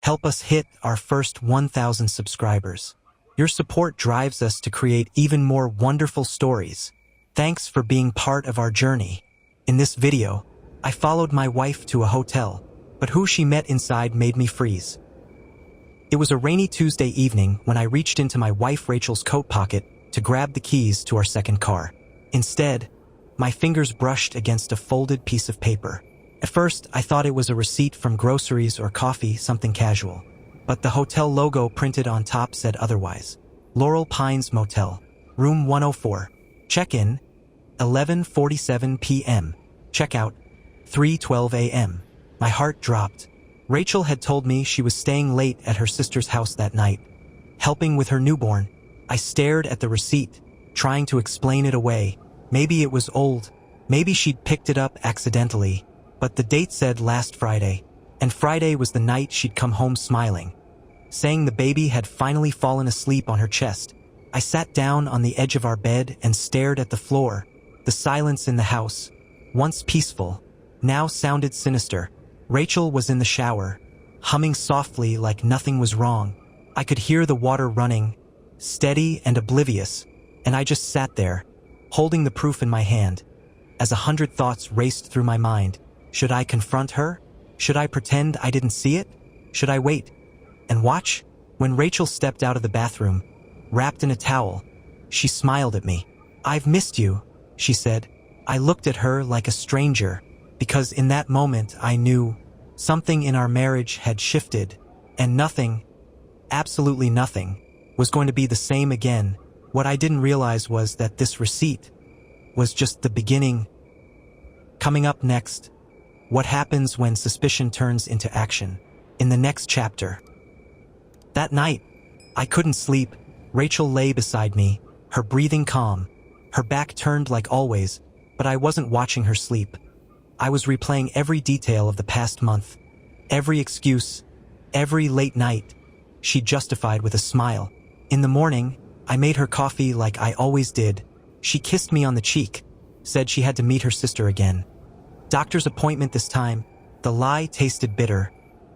help us hit our first 1,000 subscribers. Your support drives us to create even more wonderful stories. Thanks for being part of our journey. In this video, I followed my wife to a hotel, but who she met inside made me freeze. It was a rainy Tuesday evening when I reached into my wife Rachel's coat pocket to grab the keys to our second car. Instead, my fingers brushed against a folded piece of paper. At first, I thought it was a receipt from groceries or coffee, something casual. But the hotel logo printed on top said otherwise. Laurel Pines Motel, Room 104. Check-in, 11:47 p.m. Check-out, 3:12 a.m. My heart dropped. Rachel had told me she was staying late at her sister's house that night, helping with her newborn. I stared at the receipt, trying to explain it away. Maybe it was old. Maybe she'd picked it up accidentally. But the date said last Friday, and Friday was the night she'd come home smiling, saying the baby had finally fallen asleep on her chest. I sat down on the edge of our bed and stared at the floor. The silence in the house, once peaceful, now sounded sinister. Rachel was in the shower, humming softly like nothing was wrong. I could hear the water running, steady and oblivious, and I just sat there, holding the proof in my hand, as 100 thoughts raced through my mind. Should I confront her? Should I pretend I didn't see it? Should I wait and watch? When Rachel stepped out of the bathroom, wrapped in a towel, she smiled at me. "I've missed you," she said. I looked at her like a stranger, because in that moment I knew something in our marriage had shifted, and nothing, absolutely nothing, was going to be the same again. What I didn't realize was that this receipt was just the beginning. Coming up next, what happens when suspicion turns into action, in the next chapter. That night, I couldn't sleep. Rachel lay beside me, her breathing calm, her back turned like always, but I wasn't watching her sleep. I was replaying every detail of the past month, every excuse, every late night. She justified with a smile. In the morning, I made her coffee like I always did. She kissed me on the cheek, said she had to meet her sister again. Doctor's appointment this time. The lie tasted bitter,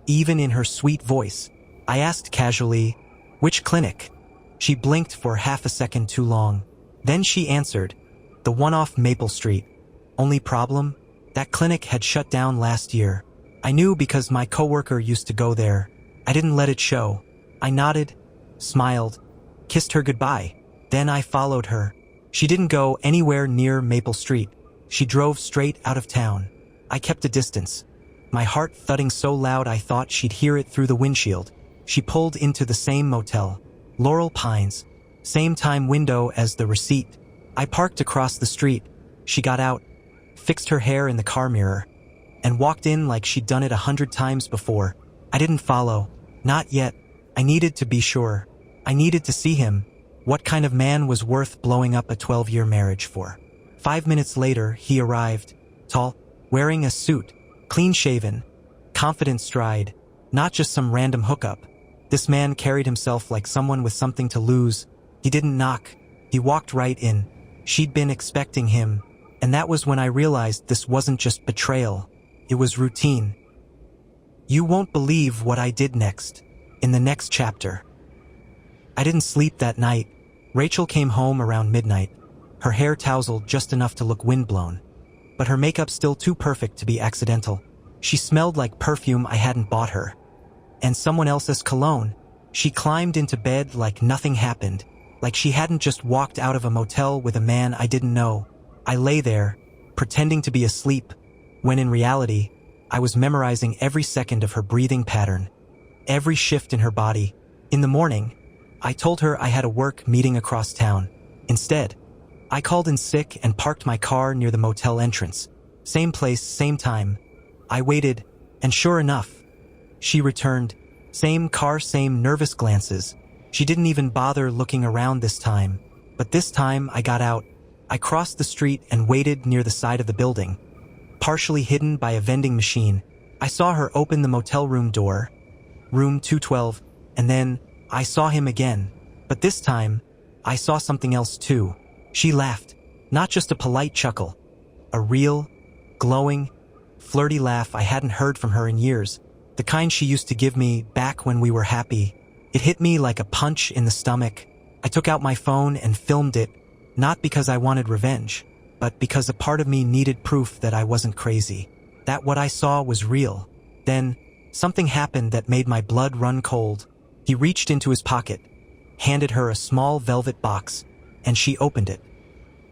even in her sweet voice. I asked casually, "Which clinic?" She blinked for half a second too long. Then she answered, "The one off Maple Street." Only problem? That clinic had shut down last year. I knew because my coworker used to go there. I didn't let it show. I nodded, smiled, kissed her goodbye. Then I followed her. She didn't go anywhere near Maple Street. She drove straight out of town. I kept a distance, my heart thudding so loud I thought she'd hear it through the windshield. She pulled into the same motel, Laurel Pines, same time window as the receipt. I parked across the street. She got out, fixed her hair in the car mirror, and walked in like she'd done it 100 times before. I didn't follow. Not yet. I needed to be sure. I needed to see him. What kind of man was worth blowing up a 12-year marriage for? 5 minutes later, he arrived, tall, wearing a suit, clean-shaven, confident stride, not just some random hookup. This man carried himself like someone with something to lose. He didn't knock. He walked right in. She'd been expecting him, and that was when I realized this wasn't just betrayal. It was routine. You won't believe what I did next, in the next chapter. I didn't sleep that night. Rachel came home around midnight, her hair tousled just enough to look windblown, but her makeup still too perfect to be accidental. She smelled like perfume I hadn't bought her, and someone else's cologne. She climbed into bed like nothing happened, like she hadn't just walked out of a motel with a man I didn't know. I lay there, pretending to be asleep, when in reality, I was memorizing every second of her breathing pattern, every shift in her body. In the morning, I told her I had a work meeting across town. Instead, I called in sick and parked my car near the motel entrance. Same place, same time. I waited, and sure enough, she returned. Same car, same nervous glances. She didn't even bother looking around this time. But this time, I got out. I crossed the street and waited near the side of the building, partially hidden by a vending machine. I saw her open the motel room door, room 212, and then I saw him again. But this time, I saw something else too. She laughed, not just a polite chuckle, a real, glowing, flirty laugh I hadn't heard from her in years. The kind she used to give me back when we were happy. It hit me like a punch in the stomach. I took out my phone and filmed it, not because I wanted revenge, but because a part of me needed proof that I wasn't crazy, that what I saw was real. Then, something happened that made my blood run cold. He reached into his pocket, handed her a small velvet box, and she opened it,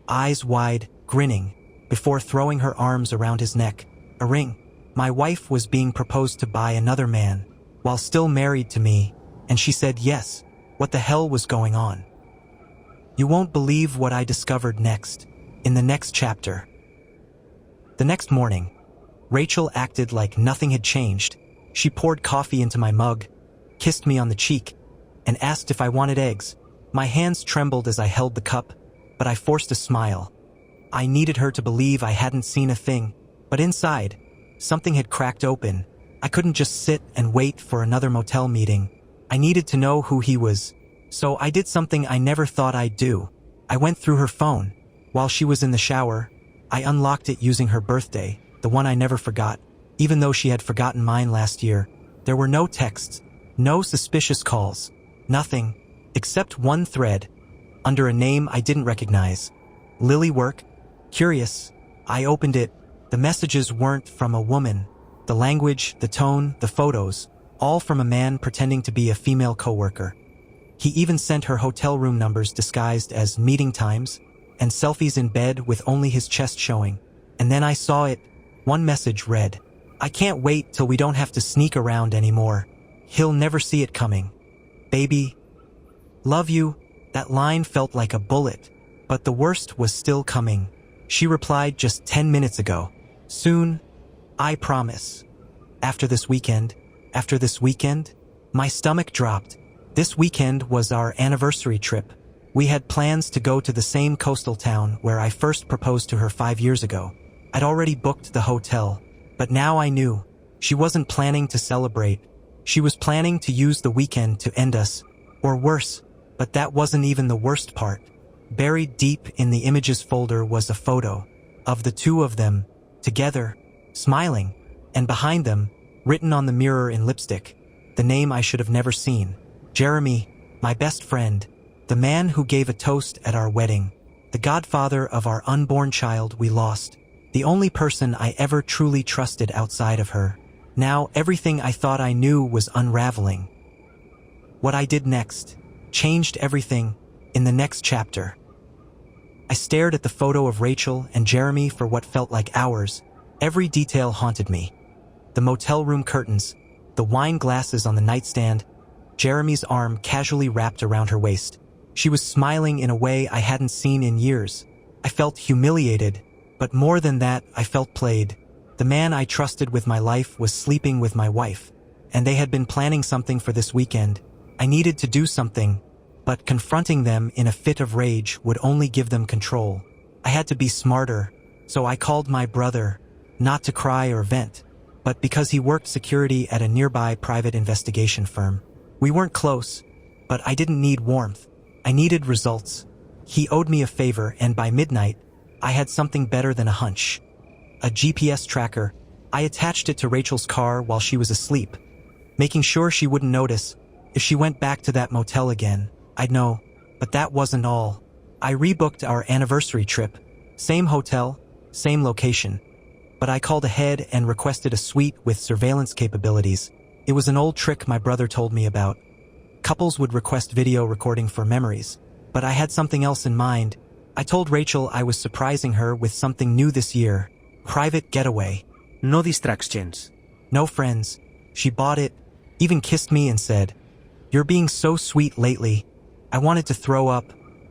eyes wide, grinning, before throwing her arms around his neck. A ring. My wife was being proposed to by another man, while still married to me, and she said yes. What the hell was going on? You won't believe what I discovered next, in the next chapter. The next morning, Rachel acted like nothing had changed. She poured coffee into my mug, kissed me on the cheek, and asked if I wanted eggs. My hands trembled as I held the cup, but I forced a smile. I needed her to believe I hadn't seen a thing, but inside, something had cracked open. I couldn't just sit and wait for another motel meeting. I needed to know who he was. So I did something I never thought I'd do. I went through her phone. While she was in the shower, I unlocked it using her birthday, the one I never forgot, even though she had forgotten mine last year. There were no texts, no suspicious calls, nothing, except one thread, under a name I didn't recognize. Lily Work? Curious. I opened it. The messages weren't from a woman. The language, the tone, the photos, all from a man pretending to be a female coworker. He even sent her hotel room numbers disguised as meeting times, and selfies in bed with only his chest showing. And then I saw it. One message read, "I can't wait till we don't have to sneak around anymore. He'll never see it coming. Baby. Love you." That line felt like a bullet, but the worst was still coming. She replied just 10 minutes ago. "Soon, I promise." After this weekend, my stomach dropped. This weekend was our anniversary trip. We had plans to go to the same coastal town where I first proposed to her 5 years ago. I'd already booked the hotel, but now I knew. She wasn't planning to celebrate. She was planning to use the weekend to end us, or worse, but that wasn't even the worst part. Buried deep in the images folder was a photo of the two of them, together, smiling, and behind them, written on the mirror in lipstick, the name I should have never seen. Jeremy, my best friend, the man who gave a toast at our wedding, the godfather of our unborn child we lost, the only person I ever truly trusted outside of her. Now everything I thought I knew was unraveling. What I did next changed everything in the next chapter. I stared at the photo of Rachel and Jeremy for what felt like hours. Every detail haunted me. The motel room curtains, the wine glasses on the nightstand, Jeremy's arm casually wrapped around her waist. She was smiling in a way I hadn't seen in years. I felt humiliated, but more than that, I felt played. The man I trusted with my life was sleeping with my wife, and they had been planning something for this weekend. I needed to do something, but confronting them in a fit of rage would only give them control. I had to be smarter, so I called my brother, not to cry or vent, but because he worked security at a nearby private investigation firm. We weren't close, but I didn't need warmth. I needed results. He owed me a favor, and by midnight, I had something better than a hunch. A GPS tracker. I attached it to Rachel's car while she was asleep, making sure she wouldn't notice. If she went back to that motel again, I'd know. But that wasn't all. I rebooked our anniversary trip. Same hotel, same location. But I called ahead and requested a suite with surveillance capabilities. It was an old trick my brother told me about. Couples would request video recording for memories, but I had something else in mind. I told Rachel I was surprising her with something new this year. Private getaway. No distractions. No friends. She bought it, even kissed me and said, "You're being so sweet lately." I wanted to throw up.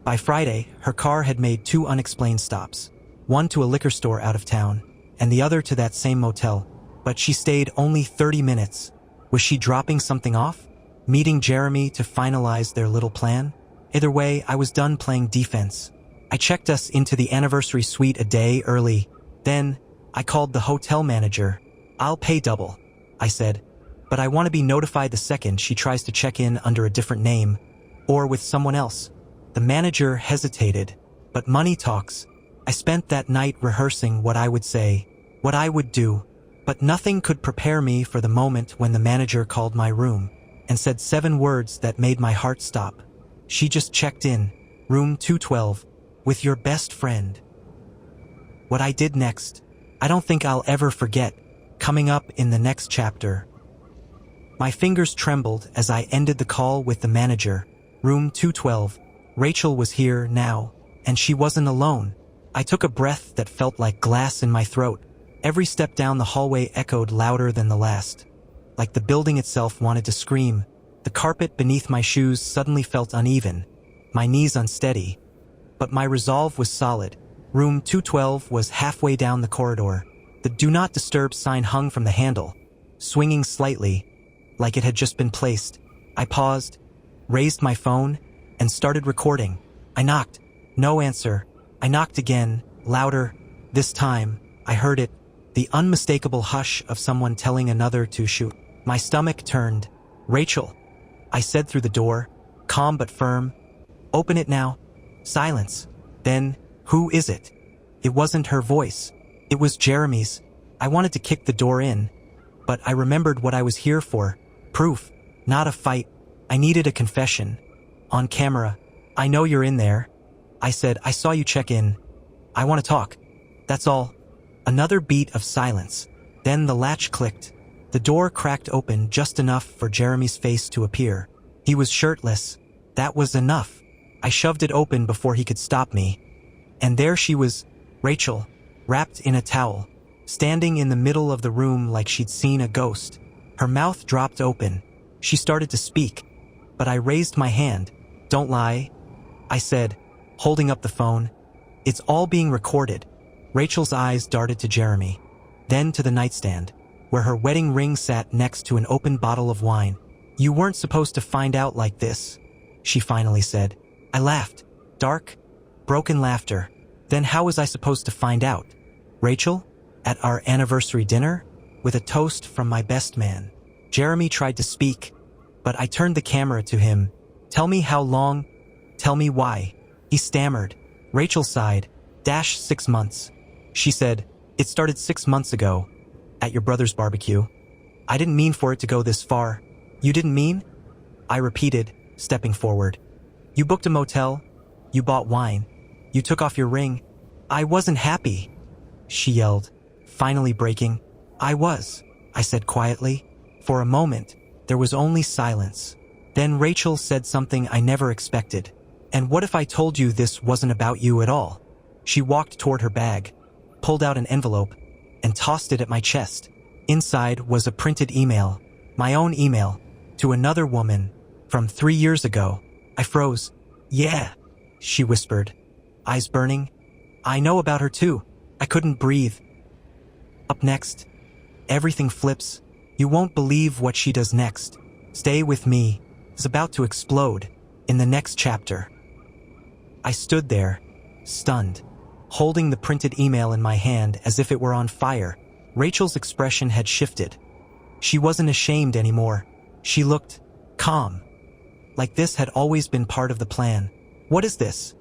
By Friday, her car had made 2 unexplained stops. One to a liquor store out of town, and the other to that same motel. But she stayed only 30 minutes. Was she dropping something off? Meeting Jeremy to finalize their little plan? Either way, I was done playing defense. I checked us into the anniversary suite a day early. Then, I called the hotel manager. "I'll pay double," I said, "but I want to be notified the second she tries to check in under a different name, or with someone else." The manager hesitated, but money talks. I spent that night rehearsing what I would say, what I would do, But nothing could prepare me for the moment when the manager called my room and said 7 words that made my heart stop. She just checked in, room 212, with your best friend. What I did next, I don't think I'll ever forget, coming up in the next chapter. My fingers trembled as I ended the call with the manager. Room 212. Rachel was here now, and she wasn't alone. I took a breath that felt like glass in my throat. Every step down the hallway echoed louder than the last. Like the building itself wanted to scream. The carpet beneath my shoes suddenly felt uneven, my knees unsteady. But my resolve was solid. Room 212 was halfway down the corridor. The Do Not Disturb sign hung from the handle, swinging slightly, like it had just been placed. I paused, raised my phone, and started recording. I knocked. No answer. I knocked again, louder. This time, I heard it, the unmistakable hush of someone telling another to shoot. My stomach turned. Rachel, I said through the door, calm but firm. Open it now. Silence. Then, who is it? It wasn't her voice. It was Jeremy's. I wanted to kick the door in, but I remembered what I was here for. Proof, not a fight. I needed a confession. On camera. I know you're in there. I said, I saw you check in. I want to talk. That's all. Another beat of silence. Then the latch clicked. The door cracked open just enough for Jeremy's face to appear. He was shirtless. That was enough. I shoved it open before he could stop me. And there she was, Rachel, wrapped in a towel, standing in the middle of the room like she'd seen a ghost. Her mouth dropped open. She started to speak, but I raised my hand. Don't lie, I said, holding up the phone. It's all being recorded. Rachel's eyes darted to Jeremy, then to the nightstand, where her wedding ring sat next to an open bottle of wine. You weren't supposed to find out like this, she finally said. I laughed. Dark, broken laughter. Then how was I supposed to find out? Rachel? At our anniversary dinner? With a toast from my best man. Jeremy tried to speak, but I turned the camera to him. Tell me how long? Tell me why. He stammered. Rachel sighed. 6 months. She said, it started 6 months ago. At your brother's barbecue. I didn't mean for it to go this far. You didn't mean? I repeated, stepping forward. You booked a motel. You bought wine. You took off your ring. I wasn't happy, she yelled, finally breaking. I was, I said quietly. For a moment, there was only silence. Then Rachel said something I never expected. And what if I told you this wasn't about you at all? She walked toward her bag, pulled out an envelope, and tossed it at my chest. Inside was a printed email, my own email, to another woman, from 3 years ago. I froze. Yeah, she whispered, eyes burning. I know about her too. I couldn't breathe. Up next, everything flips. You won't believe what she does next. Stay with me is about to explode in the next chapter. I stood there, stunned, holding the printed email in my hand as if it were on fire. Rachel's expression had shifted. She wasn't ashamed anymore. She looked calm, like this had always been part of the plan. What is this?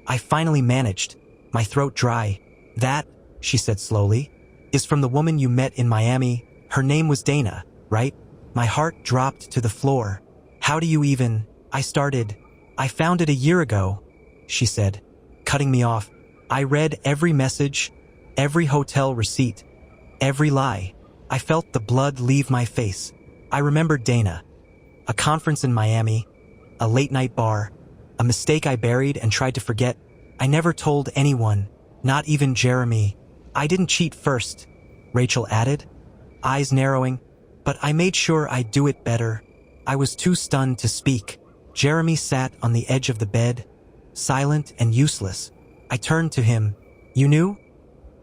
I finally managed, my throat dry. That, she said slowly, is from the woman you met in Miami. Her name was Dana, right? My heart dropped to the floor. How do you even? I started. I found it a year ago, she said, cutting me off. I read every message, every hotel receipt, every lie. I felt the blood leave my face. I remembered Dana. A conference in Miami, a late-night bar, a mistake I buried and tried to forget. I never told anyone, not even Jeremy. I didn't cheat first, Rachel added, eyes narrowing, but I made sure I'd do it better. I was too stunned to speak. Jeremy sat on the edge of the bed, silent and useless. I turned to him. You knew?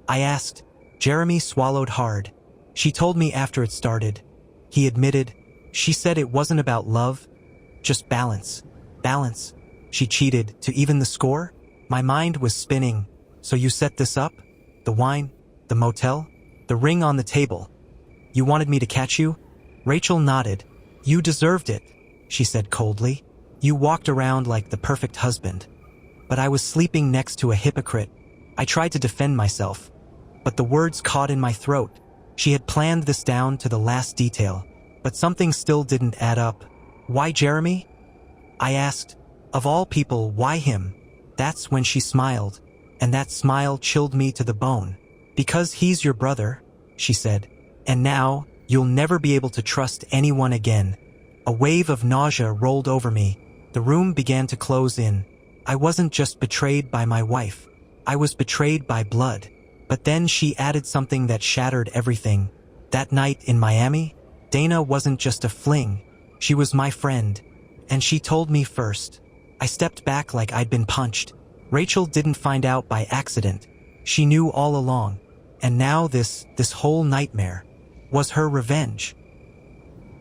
I asked. Jeremy swallowed hard. She told me after it started. He admitted. She said it wasn't about love, just balance. Balance. She cheated to even the score? My mind was spinning. So you set this up? The wine? The motel? The ring on the table? You wanted me to catch you? Rachel nodded. You deserved it, she said coldly. You walked around like the perfect husband. But I was sleeping next to a hypocrite. I tried to defend myself, but the words caught in my throat. She had planned this down to the last detail, but something still didn't add up. Why Jeremy? I asked. Of all people, why him? That's when she smiled, and that smile chilled me to the bone. Because he's your brother, she said. And now, you'll never be able to trust anyone again. A wave of nausea rolled over me. The room began to close in. I wasn't just betrayed by my wife. I was betrayed by blood. But then she added something that shattered everything. That night in Miami, Dana wasn't just a fling. She was my friend. And she told me first. I stepped back like I'd been punched. Rachel didn't find out by accident. She knew all along. And now this whole nightmare was her revenge.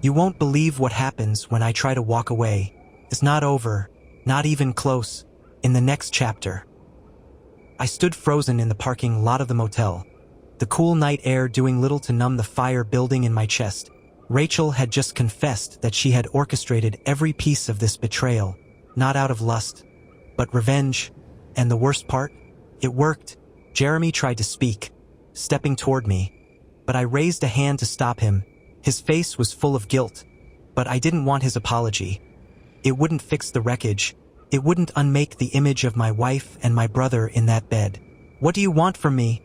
You won't believe what happens when I try to walk away. It's not over, not even close. In the next chapter, I stood frozen in the parking lot of the motel, the cool night air doing little to numb the fire building in my chest. Rachel had just confessed that she had orchestrated every piece of this betrayal, not out of lust, but revenge. And the worst part? It worked. Jeremy tried to speak, stepping toward me, but I raised a hand to stop him. His face was full of guilt, but I didn't want his apology. It wouldn't fix the wreckage. It wouldn't unmake the image of my wife and my brother in that bed. What do you want from me?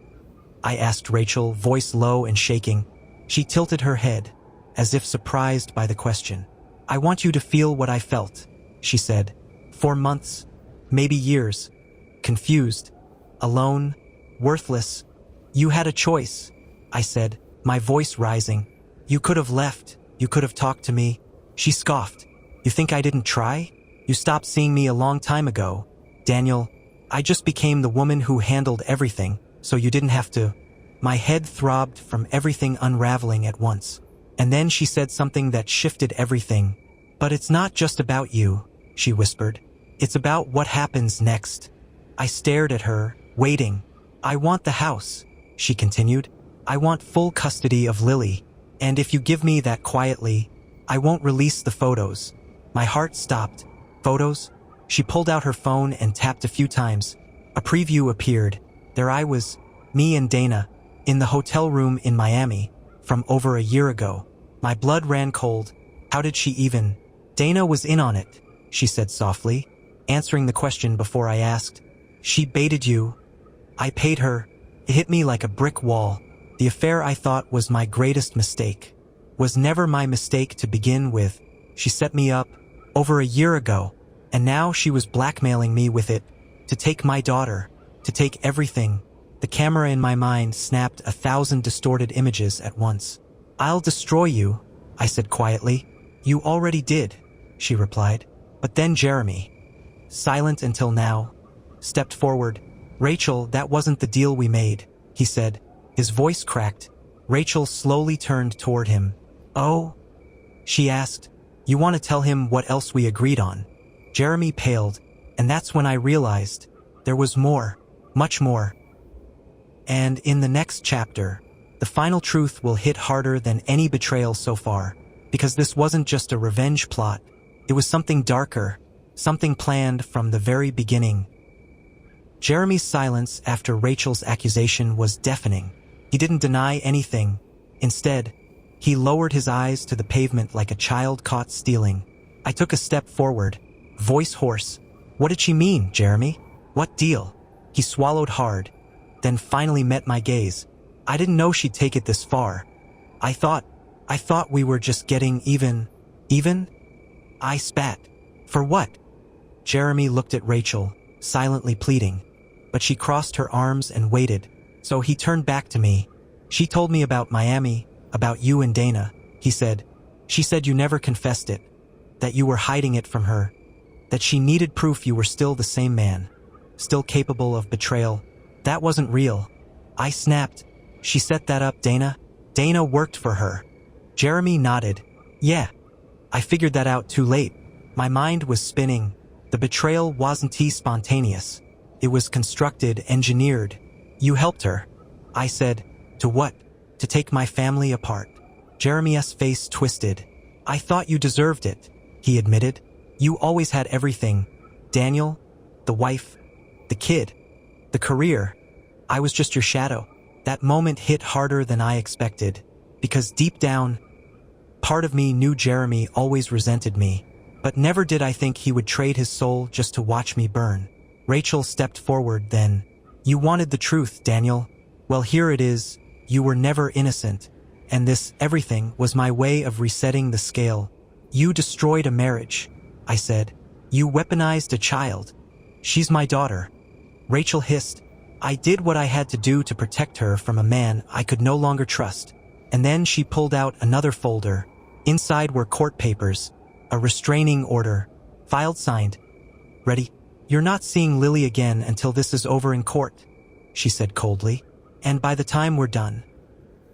I asked Rachel, voice low and shaking. She tilted her head, as if surprised by the question. I want you to feel what I felt, she said. For months, maybe years. Confused, alone, worthless. You had a choice, I said, my voice rising. You could have left. You could have talked to me. She scoffed. You think I didn't try? You stopped seeing me a long time ago. Daniel, I just became the woman who handled everything, so you didn't have to. My head throbbed from everything unraveling at once. And then she said something that shifted everything. But it's not just about you, she whispered. It's about what happens next. I stared at her, waiting. I want the house, she continued. I want full custody of Lily. And if you give me that quietly, I won't release the photos. My heart stopped. Photos? She pulled out her phone and tapped a few times. A preview appeared. There I was, me and Dana, in the hotel room in Miami, from over a year ago. My blood ran cold. How did she even? Dana was in on it, she said softly, answering the question before I asked. She baited you. I paid her. It hit me like a brick wall. The affair I thought was my greatest mistake was never my mistake to begin with. She set me up over a year ago, and now she was blackmailing me with it, to take my daughter, to take everything. The camera in my mind snapped 1,000 distorted images at once. I'll destroy you, I said quietly. You already did, she replied. But then Jeremy, silent until now, stepped forward. Rachel, that wasn't the deal we made, he said. His voice cracked. Rachel slowly turned toward him. Oh? She asked. You want to tell him what else we agreed on? Jeremy paled, and that's when I realized there was more, much more. And in the next chapter, the final truth will hit harder than any betrayal so far, because this wasn't just a revenge plot. It was something darker, something planned from the very beginning. Jeremy's silence after Rachel's accusation was deafening. He didn't deny anything. Instead, he lowered his eyes to the pavement like a child caught stealing. I took a step forward, voice hoarse. What did she mean, Jeremy? What deal? He swallowed hard, then finally met my gaze. I didn't know she'd take it this far. I thought we were just getting even. Even? I spat. For what? Jeremy looked at Rachel, silently pleading, but she crossed her arms and waited. So he turned back to me. She told me about Miami, about you and Dana, he said. She said you never confessed it, that you were hiding it from her, that she needed proof you were still the same man, still capable of betrayal. That wasn't real. I snapped. She set that up, Dana? Dana worked for her. Jeremy nodded. Yeah. I figured that out too late. My mind was spinning. The betrayal wasn't spontaneous. It was constructed, engineered. You helped her. I said, to what? To take my family apart. Jeremy's face twisted. I thought you deserved it, he admitted. You always had everything. Daniel, the wife, the kid, the career. I was just your shadow. That moment hit harder than I expected, because deep down, part of me knew Jeremy always resented me, but never did I think he would trade his soul just to watch me burn. Rachel stepped forward then. "You wanted the truth, Daniel. Well, here it is. You were never innocent. And this everything was my way of resetting the scale. You destroyed a marriage," I said. "You weaponized a child. She's my daughter." Rachel hissed. "I did what I had to do to protect her from a man I could no longer trust." And then she pulled out another folder. Inside were court papers, a restraining order, filed signed. "Ready? You're not seeing Lily again until this is over in court," she said coldly. "And by the time we're done,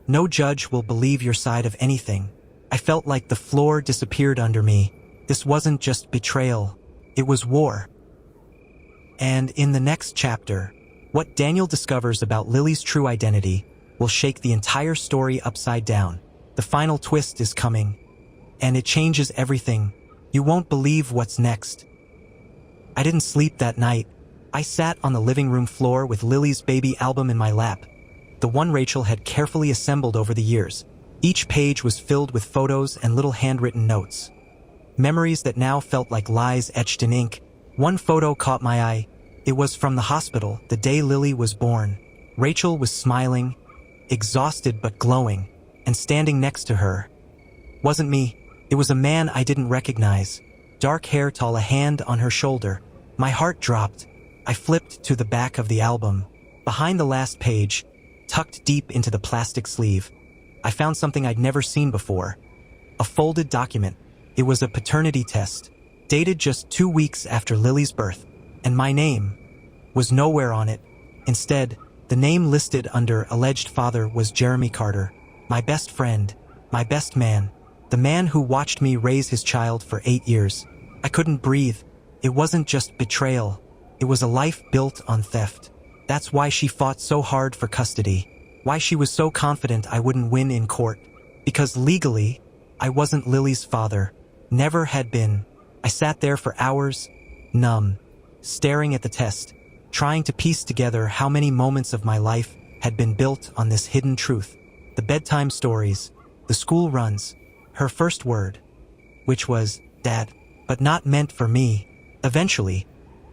no judge will believe your side of anything." I felt like the floor disappeared under me. This wasn't just betrayal, it was war. And in the next chapter, what Daniel discovers about Lily's true identity will shake the entire story upside down. The final twist is coming, and it changes everything. You won't believe what's next. I didn't sleep that night. I sat on the living room floor with Lily's baby album in my lap, the one Rachel had carefully assembled over the years. Each page was filled with photos and little handwritten notes. Memories that now felt like lies etched in ink. One photo caught my eye. It was from the hospital, the day Lily was born. Rachel was smiling, exhausted but glowing, and standing next to her wasn't me. It was a man I didn't recognize. Dark hair, tall, a hand on her shoulder. My heart dropped. I flipped to the back of the album. Behind the last page, tucked deep into the plastic sleeve, I found something I'd never seen before. A folded document. It was a paternity test, dated just 2 weeks after Lily's birth, and my name was nowhere on it. Instead, the name listed under alleged father was Jeremy Carter, my best friend, my best man, the man who watched me raise his child for 8 years. I couldn't breathe. It wasn't just betrayal. It was a life built on theft. That's why she fought so hard for custody. Why she was so confident I wouldn't win in court. Because legally, I wasn't Lily's father. Never had been. I sat there for hours, numb, staring at the test, trying to piece together how many moments of my life had been built on this hidden truth. The bedtime stories, the school runs, her first word, which was, "Dad," but not meant for me. Eventually,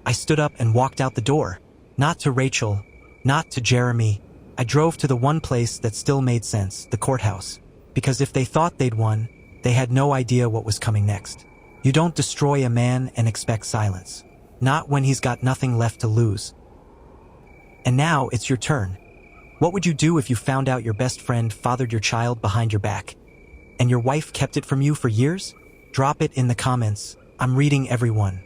I stood up and walked out the door. Not to Rachel, not to Jeremy. I drove to the one place that still made sense, the courthouse. Because if they thought they'd won, they had no idea what was coming next. You don't destroy a man and expect silence. Not when he's got nothing left to lose. And now it's your turn. What would you do if you found out your best friend fathered your child behind your back, and your wife kept it from you for years? Drop it in the comments. I'm reading everyone.